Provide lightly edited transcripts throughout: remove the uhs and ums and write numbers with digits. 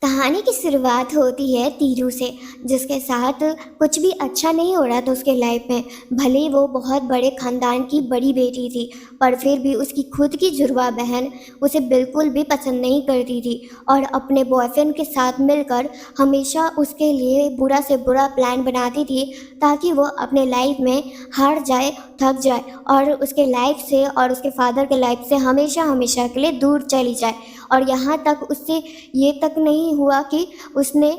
कहानी की शुरुआत होती है तीरू से, जिसके साथ कुछ भी अच्छा नहीं हो रहा था उसके लाइफ में। भले ही वो बहुत बड़े खानदान की बड़ी बेटी थी, पर फिर भी उसकी खुद की जुड़वा बहन उसे बिल्कुल भी पसंद नहीं करती थी और अपने बॉयफ्रेंड के साथ मिलकर हमेशा उसके लिए बुरा से बुरा प्लान बनाती थी, ताकि वो अपने लाइफ में हार जाए, थक जाए और उसके लाइफ से और उसके फादर के लाइफ से हमेशा हमेशा के लिए दूर चली जाए। और यहाँ तक उससे ये तक नहीं हुआ कि उसने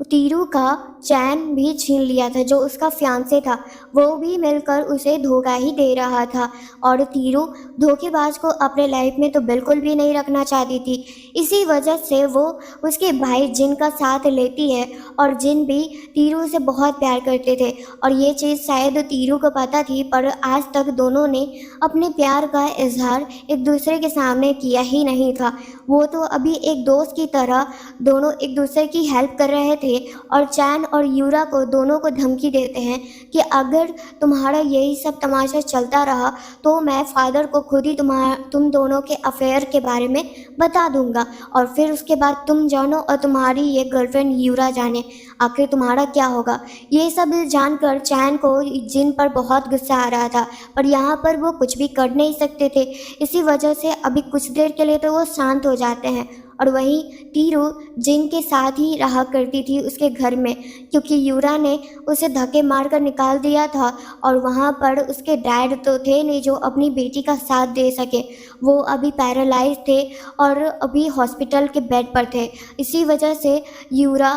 तीरू का चैन भी छीन लिया था। जो उसका फियांसे था वो भी मिलकर उसे धोखा ही दे रहा था, और तीरू धोखेबाज को अपने लाइफ में तो बिल्कुल भी नहीं रखना चाहती थी। इसी वजह से वो उसके भाई जिन का साथ लेती है, और जिन भी तीरू से बहुत प्यार करते थे। और ये चीज़ शायद तीरू को पता थी, पर आज तक दोनों ने अपने प्यार का इजहार एक दूसरे के सामने किया ही नहीं था। वो तो अभी एक दोस्त की तरह दोनों एक दूसरे की हेल्प कर रहे थे, और चैन और यूरा को दोनों को धमकी देते हैं कि अगर तुम्हारा यही सब तमाशा चलता रहा तो मैं फादर को खुद ही तुम दोनों के अफेयर के बारे में बता दूंगा, और फिर उसके बाद तुम जानो और तुम्हारी ये गर्लफ्रेंड यूरा जाने, आखिर तुम्हारा क्या होगा। ये सब जानकर चैन को जिन पर बहुत गुस्सा आ रहा था, पर यहाँ पर वो कुछ भी कर नहीं सकते थे। इसी वजह से अभी कुछ देर के लिए तो वो शांत हो जाते हैं। और वहीं तीरू जिन के साथ ही रहा करती थी उसके घर में, क्योंकि यूरा ने उसे धक्के मारकर निकाल दिया था, और वहाँ पर उसके डैड तो थे नहीं जो अपनी बेटी का साथ दे सके। वो अभी पैरालाइज थे और अभी हॉस्पिटल के बेड पर थे। इसी वजह से यूरा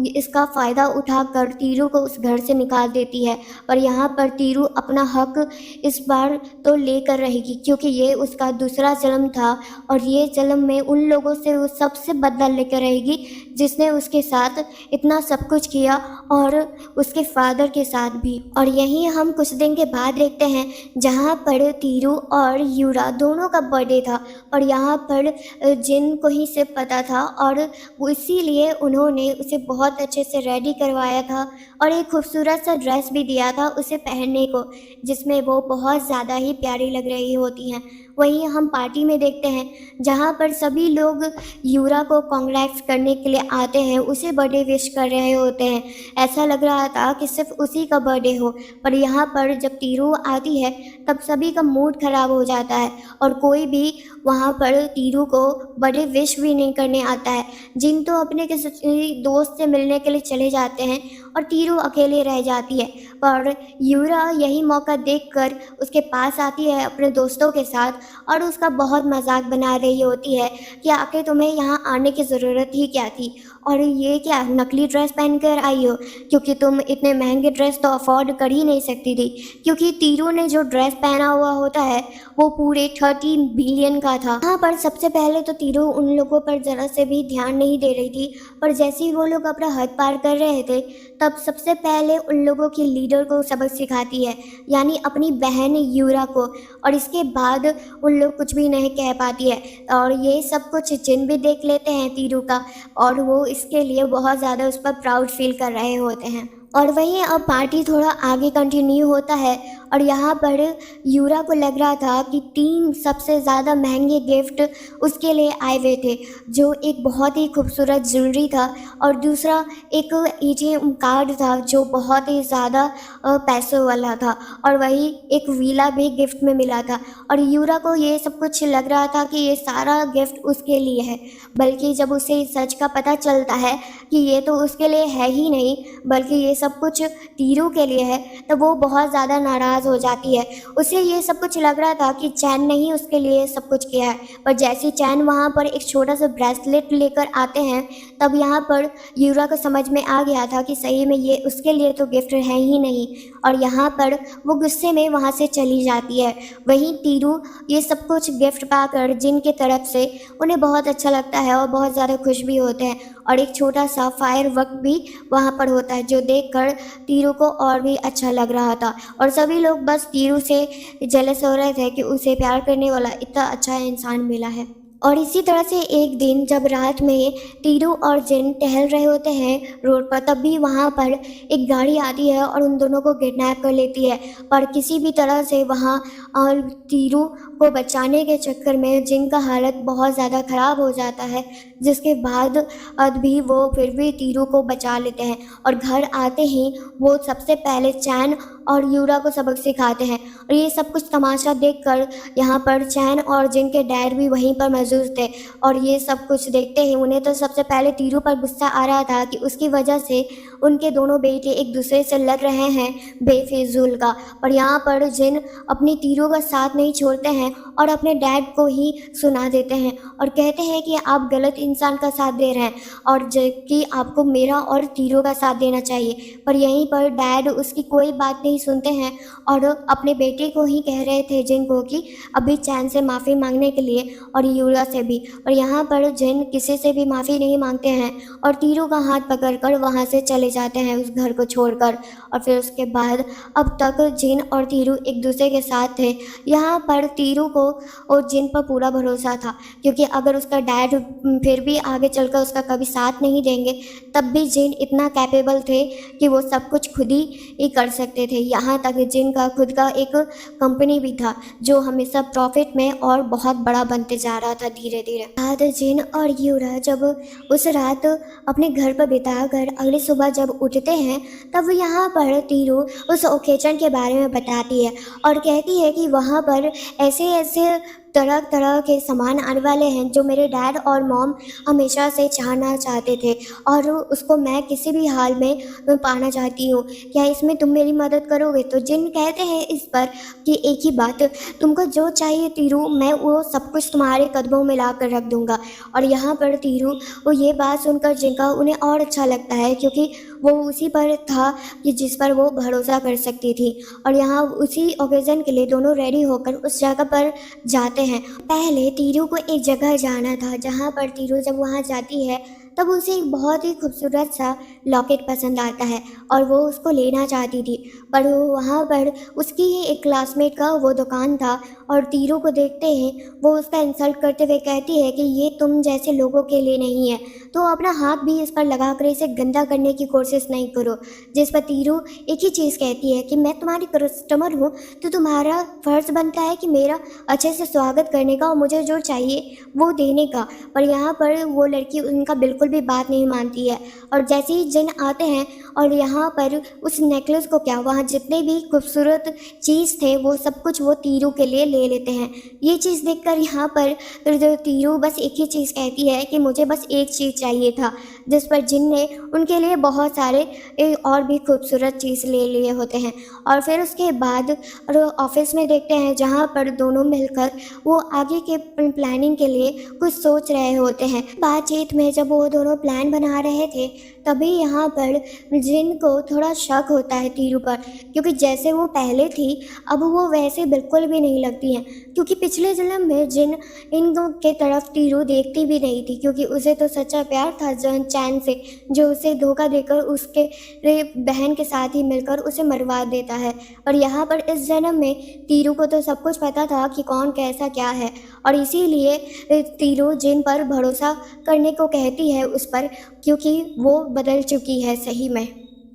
इसका फ़ायदा उठाकर तीरू को उस घर से निकाल देती है। पर यहाँ पर तीरू अपना हक इस बार तो लेकर रहेगी, क्योंकि ये उसका दूसरा जन्म था, और ये जन्म में उन लोगों से वो सबसे बदला लेकर रहेगी जिसने उसके साथ इतना सब कुछ किया, और उसके फादर के साथ भी। और यहीं हम कुछ दिन के बाद देखते हैं जहाँ पर तीरू और यूरा दोनों का बर्थडे था, और यहाँ पर जिन को ही से पता था, और वो इसीलिए उन्होंने उसे बहुत अच्छे से रेडी करवाया था और एक खूबसूरत सा ड्रेस भी दिया था उसे पहनने को, जिसमें वो बहुत ज़्यादा ही प्यारी लग रही होती हैं। वहीं हम पार्टी में देखते हैं जहाँ पर सभी लोग यूरा को कांग्रेट्स करने के लिए आते हैं, उसे बर्थडे विश कर रहे होते हैं। ऐसा लग रहा था कि सिर्फ उसी का बर्थडे हो, पर यहाँ पर जब तीरू आती है तब सभी का मूड ख़राब हो जाता है, और कोई भी वहाँ पर तीरू को बर्थडे विश भी नहीं करने आता है। जिन तो अपने किसी दोस्त से मिलने के लिए चले जाते हैं, और तीरू अकेले रह जाती है। पर यूरा यही मौका देखकर उसके पास आती है अपने दोस्तों के साथ, और उसका बहुत मजाक बना रही होती है कि आखिर तुम्हें यहाँ आने की ज़रूरत ही क्या थी, और ये क्या नकली ड्रेस पहन कर आई हो, क्योंकि तुम इतने महंगे ड्रेस तो अफोर्ड कर ही नहीं सकती थी। क्योंकि तीरू ने जो ड्रेस पहना हुआ होता है वो पूरे 30 बिलियन का था। यहाँ पर सबसे पहले तो तीरू उन लोगों पर ज़रा से भी ध्यान नहीं दे रही थी, पर जैसे ही वो लोग अपना हद पार कर रहे थे तब सबसे पहले उन लोगों की लीडर को सबक सिखाती है, यानी अपनी बहन यूरा को, और इसके बाद उन लोग कुछ भी नहीं कह पाती है। और ये सब कुछ जिन भी देख लेते हैं तीरू का, और वो इसके लिए बहुत ज़्यादा उस पर प्राउड फील कर रहे होते हैं। और वहीं अब पार्टी थोड़ा आगे कंटिन्यू होता है, और यहाँ पर यूरा को लग रहा था कि 3 सबसे ज़्यादा महंगे गिफ्ट उसके लिए आए हुए थे, जो एक बहुत ही खूबसूरत ज्वेलरी था, और दूसरा एक एटीएम कार्ड था जो बहुत ही ज़्यादा पैसों वाला था, और वही एक वीला भी गिफ्ट में मिला था। और यूरा को ये सब कुछ लग रहा था कि ये सारा गिफ्ट उसके लिए है, बल्कि जब उसे सच का पता चलता है कि ये तो उसके लिए है ही नहीं, बल्कि ये सब कुछ तीरू के लिए है, तो वो बहुत ज़्यादा नाराज़ हो जाती है। उसे ये सब कुछ लग रहा था कि चैन ने ही उसके लिए सब कुछ किया है, पर जैसे चैन वहाँ पर एक छोटा सा ब्रेसलेट लेकर आते हैं, तब यहाँ पर यूरा को समझ में आ गया था कि सही में ये उसके लिए तो गिफ्ट है ही नहीं, और यहाँ पर वो गुस्से में वहाँ से चली जाती है। वहीं तीरू ये सब कुछ गिफ्ट पाकर जिन की तरफ से उन्हें बहुत अच्छा लगता है और बहुत ज़्यादा खुश भी होते हैं, और एक छोटा सा फायर वर्क भी वहाँ पर होता है जो देखकर तीरू को और भी अच्छा लग रहा था। और सभी लोग बस तीरू से जेलस हो रहे थे कि उसे प्यार करने वाला इतना अच्छा इंसान मिला है। और इसी तरह से एक दिन जब रात में तीरू और जिन टहल रहे होते हैं रोड पर, तब भी वहाँ पर एक गाड़ी आती है और उन दोनों को किडनैप कर लेती है। पर किसी भी तरह से वहाँ तीरू को बचाने के चक्कर में जिन का हालत बहुत ज़्यादा ख़राब हो जाता है, जिसके बाद भी वो फिर भी तीरू को बचा लेते हैं और घर आते ही वो सबसे पहले चैन और यूरा को सबक सिखाते हैं। और ये सब कुछ तमाशा देखकर यहाँ पर चैन और जिन के डैड भी वहीं पर मौजूद थे और ये सब कुछ देखते ही उन्हें तो सबसे पहले तीरू पर गुस्सा आ रहा था कि उसकी वजह से उनके दोनों बेटे एक दूसरे से लड़ रहे हैं बेफिजूल का। और यहाँ पर जिन अपनी तीरू का साथ नहीं छोड़ते हैं और अपने डैड को ही सुना देते हैं और कहते हैं कि आप गलत इंसान का साथ दे रहे हैं और जबकि आपको मेरा और तीरू का साथ देना चाहिए। पर यहीं पर डैड उसकी कोई बात नहीं सुनते हैं और अपने बेटे को ही कह रहे थे जिन को कि अभी चैन से माफ़ी मांगने के लिए और यूरा से भी। और यहाँ पर जिन किसी से भी माफ़ी नहीं मांगते हैं और तीरू का हाथ पकड़कर वहाँ से चले जाते हैं उस घर को छोड़कर। और फिर उसके बाद अब तक जिन और तीरू एक दूसरे के साथ थे। यहाँ पर तीरू को और जिन पर पूरा भरोसा था क्योंकि अगर उसका डैड फिर भी आगे चलकर उसका कभी साथ नहीं देंगे तब भी जिन इतना कैपेबल थे कि वो सब कुछ खुद ही कर सकते थे। यहाँ तक जिन का खुद का एक कंपनी भी था जो हमेशा प्रॉफिट में और बहुत बड़ा बनते जा रहा था धीरे धीरे। बाद जिन और यूरा जब उस रात अपने घर पर बिताकर अगली सुबह जब उठते हैं तब यहाँ पर तीरू उस ओकेजन के बारे में बताती है और कहती है कि वहाँ पर ऐसे ऐसे तरह तरह के सामान आने वाले हैं जो मेरे डैड और मॉम हमेशा से चाहना चाहते थे और उसको मैं किसी भी हाल में पाना चाहती हूँ। क्या इसमें तुम मेरी मदद करोगे? तो जिन कहते हैं इस पर कि एक ही बात, तुमको जो चाहिए तीरू, मैं वो सब कुछ तुम्हारे कदमों में ला कर रख दूँगा। और यहाँ पर तीरू वो ये बात सुनकर जिनका उन्हें और अच्छा लगता है क्योंकि वो उसी पर था कि जिस पर वो भरोसा कर सकती थी। और यहाँ उसी ओकेज़न के लिए दोनों रेडी होकर उस जगह पर जाते हैं। पहले तीरू को एक जगह जाना था जहाँ पर तीरू जब वहाँ जाती है तब उसे एक बहुत ही खूबसूरत सा लॉकेट पसंद आता है और वो उसको लेना चाहती थी। पर वहाँ पर उसकी ही एक क्लासमेट का वो दुकान था और तीरू को देखते ही वो उसका इंसल्ट करते हुए कहती है कि ये तुम जैसे लोगों के लिए नहीं है, तो अपना हाथ भी इस पर लगा कर इसे गंदा करने की कोशिश नहीं करो। जिस पर तीरू एक ही चीज़ कहती है कि मैं तुम्हारी कस्टमर हूँ तो तुम्हारा फ़र्ज़ बनता है कि मेरा अच्छे से स्वागत करने का और मुझे जो चाहिए वो देने का। पर यहाँ पर वो लड़की उनका बिल्कुल भी बात नहीं मानती है। और जैसे ही जिन आते हैं और यहाँ पर उस नेकलेस को क्या, वहाँ जितने भी खूबसूरत चीज़ थे वो सब कुछ वो तीरू के लिए ले लेते हैं। ये चीज़ देखकर यहाँ पर जो तीरू बस एक ही चीज़ कहती है कि मुझे बस एक चीज़ चाहिए था, जिस पर जिन ने उनके लिए बहुत सारे और भी खूबसूरत चीज़ ले लिए होते हैं। और फिर उसके बाद ऑफिस में देखते हैं जहाँ पर दोनों मिलकर वो आगे के प्लानिंग के लिए कुछ सोच रहे होते हैं। बातचीत में जब वो दोनों प्लान बना रहे थे तभी यहाँ पर जिन को थोड़ा शक होता है तीरू पर, क्योंकि जैसे वो पहले थी अब वो वैसे बिल्कुल भी नहीं लगती हैं। क्योंकि पिछले जन्म में जिन इन के तरफ तीरू देखती भी नहीं थी क्योंकि उसे तो सच्चा प्यार था जन चैन से, जो उसे धोखा देकर उसके बहन के साथ ही मिलकर उसे मरवा देता है। और यहाँ पर इस जन्म में तीरू को तो सब कुछ पता था कि कौन कैसा क्या है और इसीलिए तीरू जिन पर भरोसा करने को कहती है उस पर, क्योंकि वो बदल चुकी है सही में।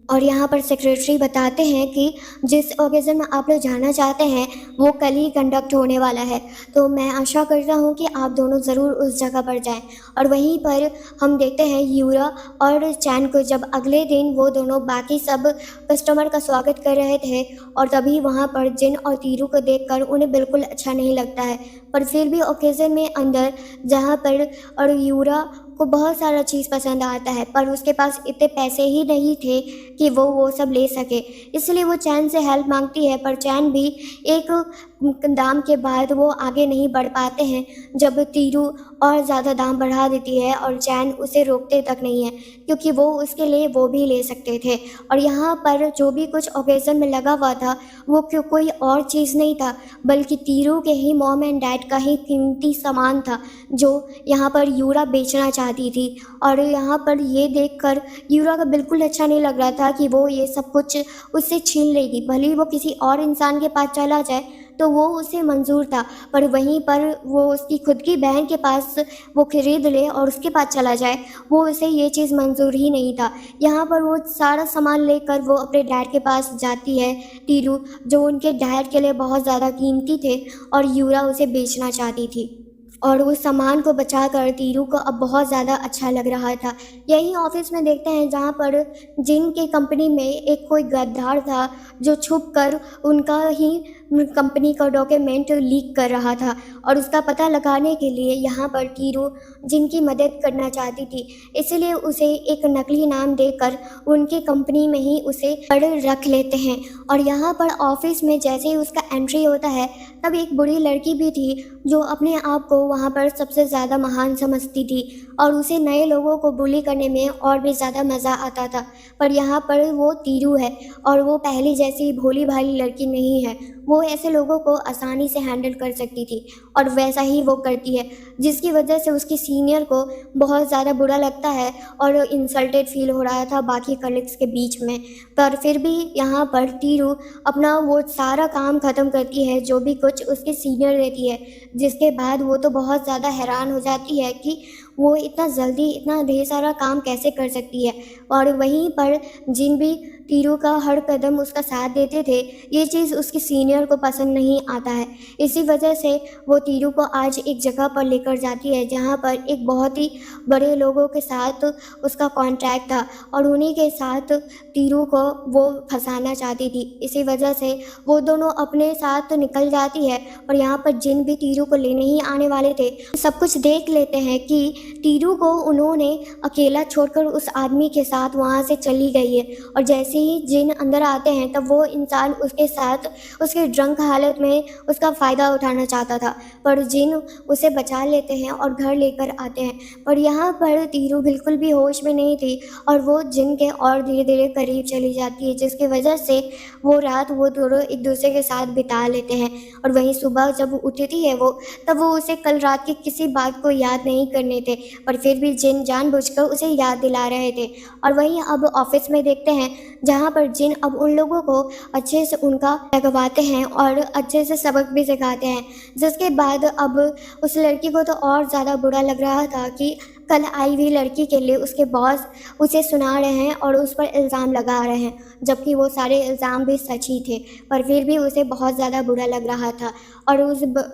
और यहाँ पर सेक्रेटरी बताते हैं कि जिस ओकेज़न में आप लोग जाना चाहते हैं वो कल ही कंडक्ट होने वाला है, तो मैं आशा करता हूँ कि आप दोनों ज़रूर उस जगह पर जाएं। और वहीं पर हम देखते हैं यूरा और चैन को जब अगले दिन वो दोनों बाकी सब कस्टमर का स्वागत कर रहे थे और तभी वहाँ पर जिन और तीरू को देखकर उन्हें बिल्कुल अच्छा नहीं लगता है। पर फिर भी ओकेज़न में अंदर जहाँ पर और यूरा को बहुत सारा चीज़ पसंद आता है पर उसके पास इतने पैसे ही नहीं थे कि वो सब ले सके, इसलिए वो चैन से हेल्प मांगती है। पर चैन भी एक दाम के बाद वो आगे नहीं बढ़ पाते हैं जब तीरू और ज़्यादा दाम बढ़ा देती है और चैन उसे रोकते तक नहीं है क्योंकि वो उसके लिए वो भी ले सकते थे। और यहाँ पर जो भी कुछ ओकेज़न में लगा हुआ था वो कोई और चीज़ नहीं था बल्कि तीरू के ही मॉम एंड डैड का ही कीमती सामान था जो यहाँ पर यूरा बेचना चाहती थी। और यहाँ पर ये देखकर यूरा का बिल्कुल अच्छा नहीं लग रहा था कि वो ये सब कुछ उससे छीन लेगी, भले ही वो किसी और इंसान के पास चला जाए तो वो उसे मंज़ूर था। पर वहीं पर वो उसकी खुद की बहन के पास वो खरीद ले और उसके पास चला जाए, वो उसे ये चीज़ मंज़ूर ही नहीं था। यहाँ पर वो सारा सामान लेकर वो अपने डैड के पास जाती है, तीरू, जो उनके डैड के लिए बहुत ज़्यादा कीमती थे और यूरा उसे बेचना चाहती थी। और उस सामान को बचाकर तीरू को अब बहुत ज़्यादा अच्छा लग रहा था। यही ऑफ़िस में देखते हैं जहाँ पर जिन की कंपनी में एक कोई गद्दार था जो छुप कर उनका ही कंपनी का डॉक्यूमेंट लीक कर रहा था, और उसका पता लगाने के लिए यहाँ पर तीरू जिनकी मदद करना चाहती थी, इसलिए उसे एक नकली नाम देकर उनकी कंपनी में ही उसे पढ़ रख लेते हैं। और यहाँ पर ऑफ़िस में जैसे ही उसका एंट्री होता है, तब एक बुरी लड़की भी थी जो अपने आप को वहाँ पर सबसे ज़्यादा महान समझती थी और उसे नए लोगों को बुली करने में और भी ज़्यादा मज़ा आता था। पर यहाँ पर वो तीरू है और वो पहले जैसी भोली-भाली लड़की नहीं है। वो ऐसे लोगों को आसानी से हैंडल कर सकती थी और वैसा ही वो करती है, जिसकी वजह से उसकी सीनियर को बहुत ज़्यादा बुरा लगता है और इंसल्टेड फ़ील हो रहा था बाकी कलीग्स के बीच में। पर फिर भी यहाँ पर तीरू अपना वो सारा काम ख़त्म करती है जो भी कुछ उसकी सीनियर देती है, जिसके बाद वो तो बहुत ज़्यादा हैरान हो जाती है कि वो इतना जल्दी इतना ढेर सारा काम कैसे कर सकती है। और वहीं पर जिन भी तीरू का हर कदम उसका साथ देते थे, ये चीज़ उसकी सीनियर को पसंद नहीं आता है। इसी वजह से वो तीरू को आज एक जगह पर लेकर जाती है जहाँ पर एक बहुत ही बड़े लोगों के साथ उसका कॉन्ट्रैक्ट था और उन्हीं के साथ तीरू को वो फंसाना चाहती थी। इसी वजह से वो दोनों अपने साथ निकल जाती है और यहाँ पर जिन भी तीरू को लेने ही आने वाले थे, सब कुछ देख लेते हैं कि तीरू को उन्होंने अकेला छोड़कर उस आदमी के साथ वहाँ से चली गई है। और जैसे ही जिन अंदर आते हैं तब वो इंसान उसके साथ उसके ड्रंक हालत में उसका फ़ायदा उठाना चाहता था, पर जिन उसे बचा लेते हैं और घर लेकर आते हैं। पर यहाँ पर तीरू बिल्कुल भी होश में नहीं थी और वो जिन के और धीरे धीरे करीब चली जाती है, जिसकी वजह से वो रात वो दोनों एक दूसरे के साथ बिता लेते हैं। और वहीं सुबह जब उठती है वो, तब वो उसे कल रात की किसी बात को याद नहीं करने थे, पर फिर भी जिन जानबूझकर उसे याद दिला रहे थे। और वहीं अब ऑफिस में देखते हैं जहाँ पर जिन अब उन लोगों को अच्छे से उनका लगवाते हैं और अच्छे से सबक भी सिखाते हैं, जिसके बाद अब उस लड़की को तो और ज़्यादा बुरा लग रहा था कि कल आई हुई लड़की के लिए उसके बॉस उसे सुना रहे हैं और उस पर इल्ज़ाम लगा रहे हैं, जबकि वो सारे इल्ज़ाम भी सच ही थे, पर फिर भी उसे बहुत ज़्यादा बुरा लग रहा था। और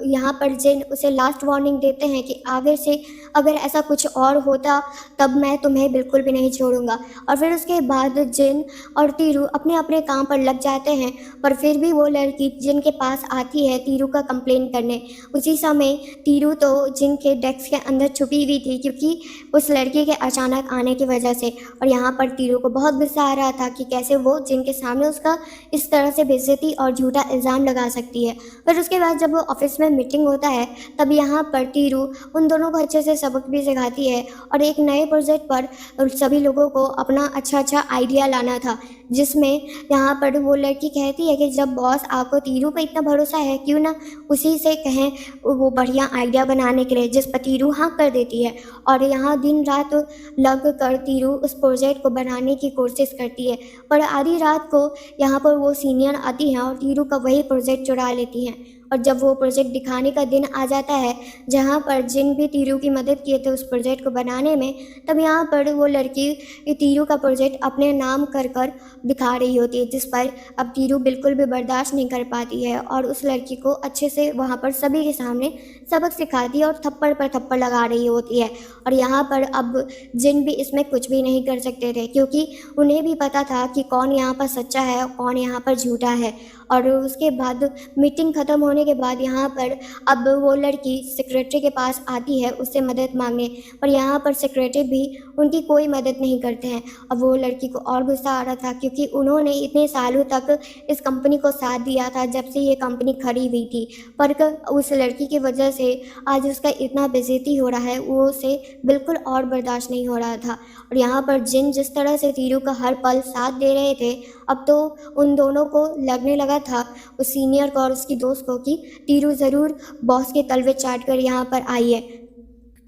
यहाँ पर जिन उसे लास्ट वार्निंग देते हैं कि आगे से अगर ऐसा कुछ और होता तब मैं तुम्हें बिल्कुल भी नहीं छोड़ूंगा। और फिर उसके बाद जिन और तीरू अपने अपने काम पर लग जाते हैं, पर फिर भी वो लड़की जिन के पास आती है तीरू का कंप्लेन करने। उसी समय तीरू तो जिन के डेस्क के अंदर छुपी हुई थी क्योंकि उस लड़की के अचानक आने की वजह से, और यहाँ पर तीरू को बहुत गुस्सा आ रहा था कि कैसे वो जिन के सामने उसका इस तरह से बेइज्जती और झूठा इल्ज़ाम लगा सकती है। फिर उसके बाद जब वो ऑफिस में मीटिंग होता है, तब यहाँ पर तीरू उन दोनों को अच्छे से सबक भी सिखाती है और एक नए प्रोजेक्ट पर सभी लोगों को अपना अच्छा आइडिया लाना था, जिसमें यहाँ पर वो लड़की कहती है कि जब बॉस आपको तीरू पर इतना भरोसा है, क्यों ना उसी से कहें वो बढ़िया आइडिया बनाने के लिए, जिस पर तीरू हाँ कर देती है। और यहाँ दिन रात लग कर तीरू उस प्रोजेक्ट को बनाने की कोशिश करती है, पर आधी रात को यहाँ पर वो सीनियर आती हैं और तीरू का वही प्रोजेक्ट चुरा लेती हैं। और जब वो प्रोजेक्ट दिखाने का दिन आ जाता है जहाँ पर जिन भी तीरू की मदद किए थे उस प्रोजेक्ट को बनाने में, तब यहाँ पर वो लड़की तीरू का प्रोजेक्ट अपने नाम कर कर दिखा रही होती है, जिस पर अब तीरू बिल्कुल भी बर्दाश्त नहीं कर पाती है और उस लड़की को अच्छे से वहाँ पर सभी के सामने सबक सिखाती है और थप्पड़ पर थप्पड़ लगा रही होती है। और यहाँ पर अब जिन भी इसमें कुछ भी नहीं कर सकते थे, क्योंकि उन्हें भी पता था कि कौन यहाँ पर सच्चा है और कौन यहाँ पर झूठा है। और उसके बाद मीटिंग ख़त्म होने के बाद यहाँ पर अब वो लड़की सेक्रेटरी के पास आती है उससे मदद मांगने, पर यहाँ पर सेक्रेटरी भी उनकी कोई मदद नहीं करते हैं। अब वो लड़की को और गुस्सा आ रहा था क्योंकि उन्होंने इतने सालों तक इस कंपनी को साथ दिया था जब से ये कंपनी खड़ी हुई थी, पर उस लड़की की वजह से आज उसका इतना बेइज्जती हो रहा है, वो उसे बिल्कुल और बर्दाश्त नहीं हो रहा था। और यहाँ पर जिन जिस तरह से तीरू का हर पल साथ दे रहे थे, अब तो उन दोनों को लगने लगा था, उस सीनियर को और उसकी दोस्त को, कि तीरू ज़रूर बॉस के तलवे चाट कर यहाँ पर आई है।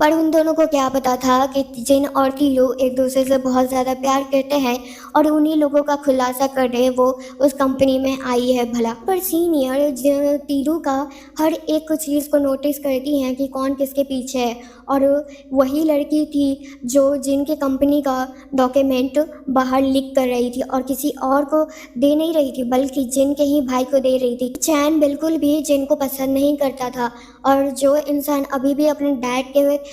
पर उन दोनों को क्या पता था कि जिन और तीरू एक दूसरे से बहुत ज़्यादा प्यार करते हैं और उन्हीं लोगों का खुलासा करने वो उस कंपनी में आई है भला। पर सीनियर तीरू का हर एक चीज़ को नोटिस करती हैं कि कौन किसके पीछे है, और वही लड़की थी जो जिनके कंपनी का डॉक्यूमेंट बाहर लीक कर रही थी और किसी और को दे नहीं रही थी बल्कि जिन के ही भाई को दे रही थी। चैन बिल्कुल भी जिन को पसंद नहीं करता था, और जो इंसान अभी भी अपने डैड के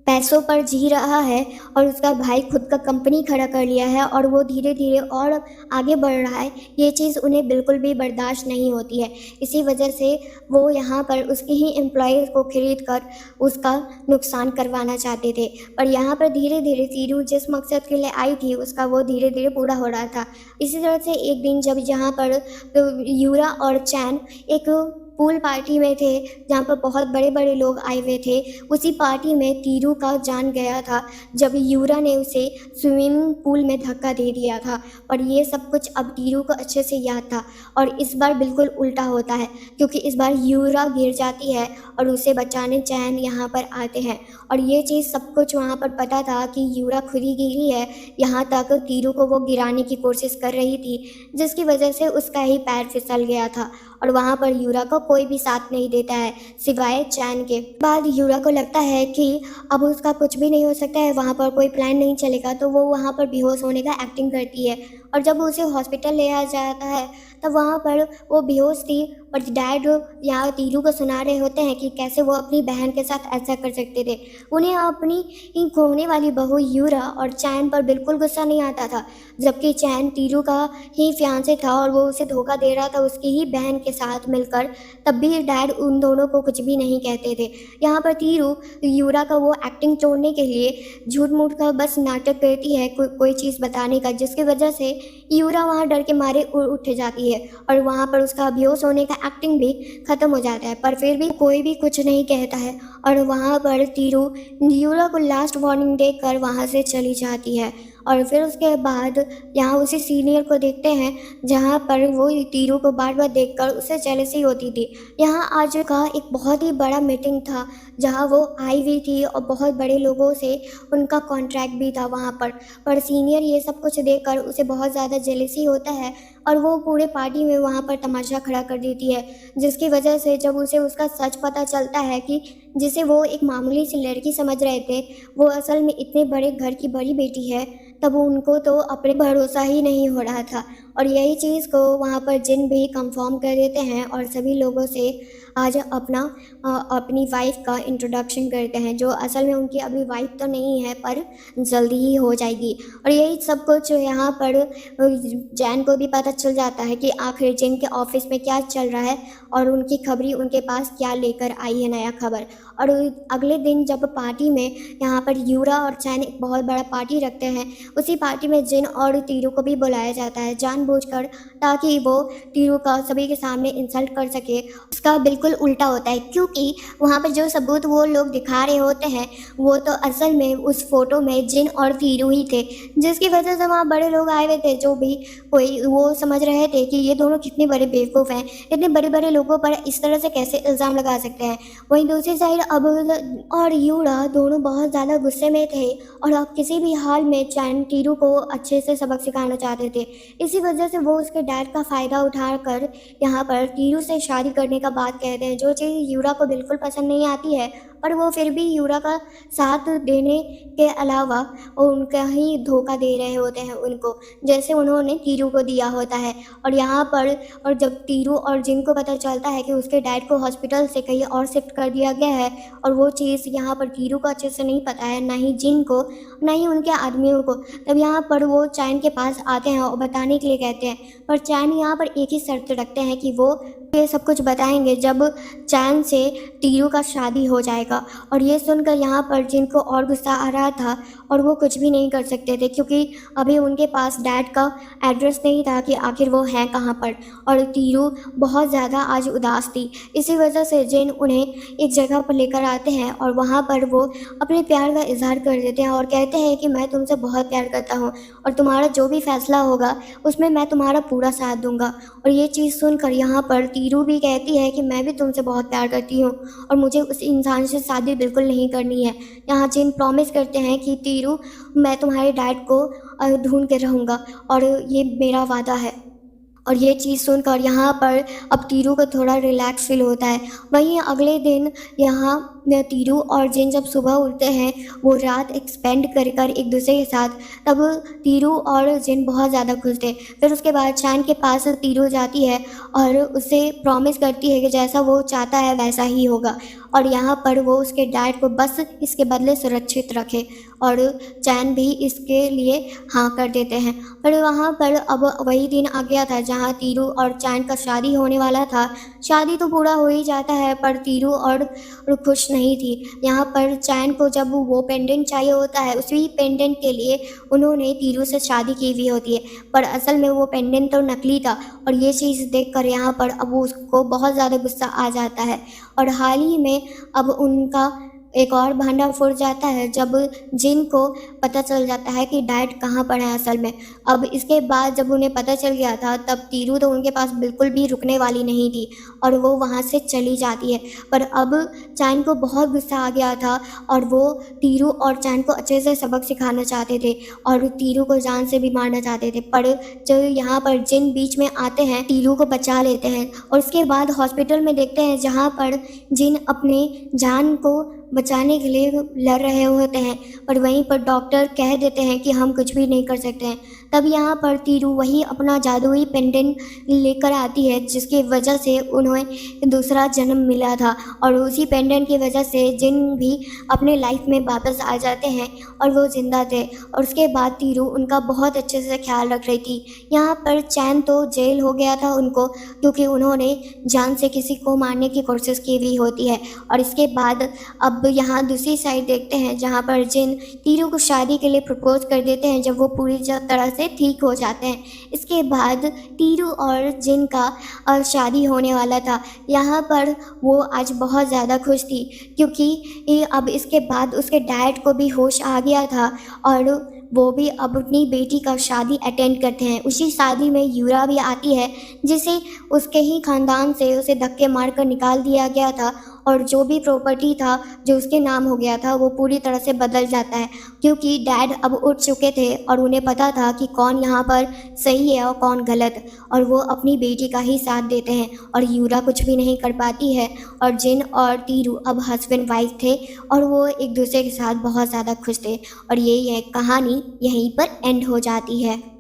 पैसों पर जी रहा है और उसका भाई खुद का कंपनी खड़ा कर लिया है और वो धीरे धीरे और आगे बढ़ रहा है, ये चीज़ उन्हें बिल्कुल भी बर्दाश्त नहीं होती है। इसी वजह से वो यहाँ पर उसकी ही एम्प्लॉयज़ को खरीद कर उसका नुकसान करवाना चाहते थे। पर यहाँ पर धीरे धीरे तीरू जिस मकसद के लिए आई थी उसका वो धीरे धीरे पूरा हो रहा था। इसी तरह से एक दिन जब यहाँ पर यूरा और चैन एक पूल पार्टी में थे जहाँ पर बहुत बड़े बड़े लोग आए हुए थे, उसी पार्टी में तीरू का जान गया था जब यूरा ने उसे स्विमिंग पूल में धक्का दे दिया था। और ये सब कुछ अब तीरू को अच्छे से याद था, और इस बार बिल्कुल उल्टा होता है क्योंकि इस बार यूरा गिर जाती है और उसे बचाने चैन यहाँ पर आते हैं। और ये चीज़ सब कुछ वहाँ पर पता था कि यूरा खुद ही गिरी है, यहाँ तक तीरू को वो गिराने की कोशिश कर रही थी जिसकी वजह से उसका ही पैर फिसल गया था। और वहाँ पर यूरा को कोई भी साथ नहीं देता है सिवाय चैन के। बाद यूरा को लगता है कि अब उसका कुछ भी नहीं हो सकता है, वहाँ पर कोई प्लान नहीं चलेगा, तो वो वहाँ पर बेहोश होने का एक्टिंग करती है। और जब उसे हॉस्पिटल ले आया जाता है तब वहाँ पर वो बेहोश थी और डैड यहाँ तीरू को सुना रहे होते हैं कि कैसे वो अपनी बहन के साथ ऐसा कर सकते थे। उन्हें अपनी खोने वाली बहू यूरा और चैन पर बिल्कुल गुस्सा नहीं आता था, जबकि चैन तीरू का ही फियांसे था और वो उसे धोखा दे रहा था उसकी ही बहन के साथ मिलकर। तब भी डैड उन दोनों को कुछ भी नहीं कहते थे। यहाँ पर तीरू यूरा का वो एक्टिंग तोड़ने के लिए झूठ मूठ का बस नाटक करती है कोई चीज़ बताने का, जिसकी वजह से यूरा वहाँ डर के मारे उठ जाती है और वहाँ पर उसका बेहोश होने का एक्टिंग भी ख़त्म हो जाता है। पर फिर भी कोई भी कुछ नहीं कहता है और वहाँ पर तीरू यूरा को लास्ट वार्निंग देकर वहाँ से चली जाती है। और फिर उसके बाद यहाँ उसी सीनियर को देखते हैं जहाँ पर वो तीरू को बार बार देखकर उसे जेलसी होती थी। यहाँ आज का एक बहुत ही बड़ा मीटिंग था जहाँ वो आई हुई थी और बहुत बड़े लोगों से उनका कॉन्ट्रैक्ट भी था वहाँ पर सीनियर ये सब कुछ देखकर उसे बहुत ज़्यादा जेलसी होता है और वो पूरे पार्टी में वहाँ पर तमाशा खड़ा कर देती है, जिसकी वजह से जब उसे उसका सच पता चलता है कि जिसे वो एक मामूली सी लड़की समझ रहे थे वो असल में इतने बड़े घर की बड़ी बेटी है, तब उनको तो अपने भरोसा ही नहीं हो रहा था। और यही चीज़ को वहाँ पर जिन भी कंफर्म कर देते हैं और सभी लोगों से आज अपनी वाइफ का इंट्रोडक्शन करते हैं, जो असल में उनकी अभी वाइफ तो नहीं है पर जल्दी ही हो जाएगी। और यही सब कुछ यहाँ पर जैन को भी पता चल जाता है कि आखिर जिन के ऑफिस में क्या चल रहा है और उनकी खबरी उनके पास क्या लेकर आई है नया खबर। और अगले दिन जब पार्टी में यहाँ पर यूरा और चैन एक बहुत बड़ा पार्टी रखते हैं, उसी पार्टी में जिन और तीरू को भी बुलाया जाता है जानबूझकर, ताकि वो तीरू का सभी के सामने इंसल्ट कर सके। उसका बिल्कुल उल्टा होता है क्योंकि वहाँ पर जो सबूत वो लोग दिखा रहे होते हैं वो तो असल में उस फोटो में जिन और तीरू ही थे, जिसकी वजह से वहाँ बड़े लोग आए हुए थे जो भी कोई वो समझ रहे थे कि ये दोनों कितने बड़े बेवकूफ़ हैं, इतने बड़े बड़े लोगों पर इस तरह से कैसे इल्ज़ाम लगा सकते हैं। वहीं दूसरी साइड अब और यूरा दोनों बहुत ज़्यादा गुस्से में थे और अब किसी भी हाल में चैन तीरू को अच्छे से सबक सिखाना चाहते थे। इसी वजह से वो उसके डैड का फ़ायदा उठाकर यहाँ पर तीरू से शादी करने का बात कहते हैं, जो चीज़ यूरा को बिल्कुल पसंद नहीं आती है। पर वो फिर भी यूरा का साथ देने के अलावा उनका ही धोखा दे रहे होते हैं उनको, जैसे उन्होंने तीरू को दिया होता है। और यहाँ पर और जब तीरू और जिन को पता चलता है कि उसके डैड को हॉस्पिटल से कहीं और शिफ्ट कर दिया गया है और वो चीज़ यहाँ पर तीरू को अच्छे से नहीं पता है, ना ही जिन को, ना ही उनके आदमियों को, तब यहाँ पर वो चैन के पास आते हैं और बताने के लिए कहते हैं। पर चैन यहाँ पर एक ही शर्त रखते हैं कि वो ये सब कुछ बताएंगे जब चैन से तीरू का शादी हो जाएगा। और ये सुनकर यहाँ पर जिनको और गुस्सा आ रहा था और वो कुछ भी नहीं कर सकते थे क्योंकि अभी उनके पास डैड का एड्रेस नहीं था कि आखिर वो हैं कहाँ पर। और तीरू बहुत ज़्यादा आज उदास थी, इसी वजह से जिन उन्हें एक जगह पर लेकर आते हैं और वहाँ पर वो अपने प्यार का इजहार कर देते हैं और कहते हैं कि मैं तुमसे बहुत प्यार करता हूँ और तुम्हारा जो भी फैसला होगा उसमें मैं तुम्हारा पूरा साथ दूंगा। और ये चीज़ सुनकर यहाँ पर तीरू भी कहती है कि मैं भी तुमसे बहुत प्यार करती हूँ और मुझे उस इंसान से शादी बिल्कुल नहीं करनी है। यहाँ जिन प्रॉमिस करते हैं कि तीरू, मैं तुम्हारे डैड को ढूंढ के रहूँगा और ये मेरा वादा है। और ये चीज़ सुनकर यहाँ पर अब तीरू को थोड़ा रिलैक्स फील होता है। वहीं अगले दिन यहाँ तीरू और जिन जब सुबह उठते हैं, वो रात एक्सपेंड कर कर एक दूसरे के साथ, तब तीरू और जिन बहुत ज़्यादा खुश थे। फिर उसके बाद चैन के पास तीरू जाती है और उसे प्रॉमिस करती है कि जैसा वो चाहता है वैसा ही होगा और यहाँ पर वो उसके डैड को बस इसके बदले सुरक्षित रखे और चैन भी इसके लिए हाँ कर देते हैं। पर वहाँ पर अब वही दिन आ गया था जहाँ तीरू और चैन का शादी होने वाला था। शादी तो पूरा हो ही जाता है पर तीरू और खुश नहीं थी। यहाँ पर चैन को जब वो पेंडेंट चाहिए होता है, उसी पेंडेंट के लिए उन्होंने तीरू से शादी की हुई होती है, पर असल में वो पेंडेंट तो नकली था। और ये चीज़ देखकर यहाँ पर अब उसको बहुत ज़्यादा गुस्सा आ जाता है और हाल ही में अब उनका एक और भांडा फूट जाता है जब जिन को पता चल जाता है कि डैड कहाँ पर है असल में। अब इसके बाद जब उन्हें पता चल गया था, तब तीरू तो उनके पास बिल्कुल भी रुकने वाली नहीं थी और वो वहाँ से चली जाती है। पर अब चैन को बहुत गुस्सा आ गया था और वो तीरू और चैन को अच्छे से सबक सिखाना चाहते थे और तीरू को जान से भी मारना चाहते थे। पर जो यहाँ पर जिन बीच में आते हैं, तीरू को बचा लेते हैं और उसके बाद हॉस्पिटल में देखते हैं जहाँ पर जिन अपने जान को बचाने के लिए लड़ रहे होते हैं, पर वहीं पर डॉक्टर कह देते हैं कि हम कुछ भी नहीं कर सकते हैं। तब यहाँ पर तीरू वही अपना जादुई पेंडेंट लेकर आती है जिसकी वजह से उन्हें दूसरा जन्म मिला था और उसी पेंडेंट की वजह से जिन भी अपने लाइफ में वापस आ जाते हैं और वो जिंदा थे और उसके बाद तीरू उनका बहुत अच्छे से ख्याल रख रही थी। यहाँ पर चैन तो जेल हो गया था उनको, क्योंकि उन्होंने जान से किसी को मारने की कोशिश की हुई होती है। और इसके बाद अब यहाँ दूसरी साइड देखते हैं जहाँ पर जिन तीरू को शादी के लिए प्रपोज कर देते हैं जब वो पूरी तरह से ठीक हो जाते हैं। इसके बाद तीरू और जिन का शादी होने वाला था। यहाँ पर वो आज बहुत ज़्यादा खुश थी क्योंकि अब इसके बाद उसके डैड को भी होश आ गया था और वो भी अब अपनी बेटी का शादी अटेंड करते हैं। उसी शादी में यूरा भी आती है जिसे उसके ही ख़ानदान से उसे धक्के मारकर निकाल दिया गया था और जो भी प्रॉपर्टी था जो उसके नाम हो गया था वो पूरी तरह से बदल जाता है क्योंकि डैड अब उठ चुके थे और उन्हें पता था कि कौन यहाँ पर सही है और कौन गलत, और वो अपनी बेटी का ही साथ देते हैं और यूरा कुछ भी नहीं कर पाती है। और जिन और तीरू अब हस्बैंड वाइफ थे और वो एक दूसरे के साथ बहुत ज़्यादा खुश थे और ये कहानी यहीं पर एंड हो जाती है।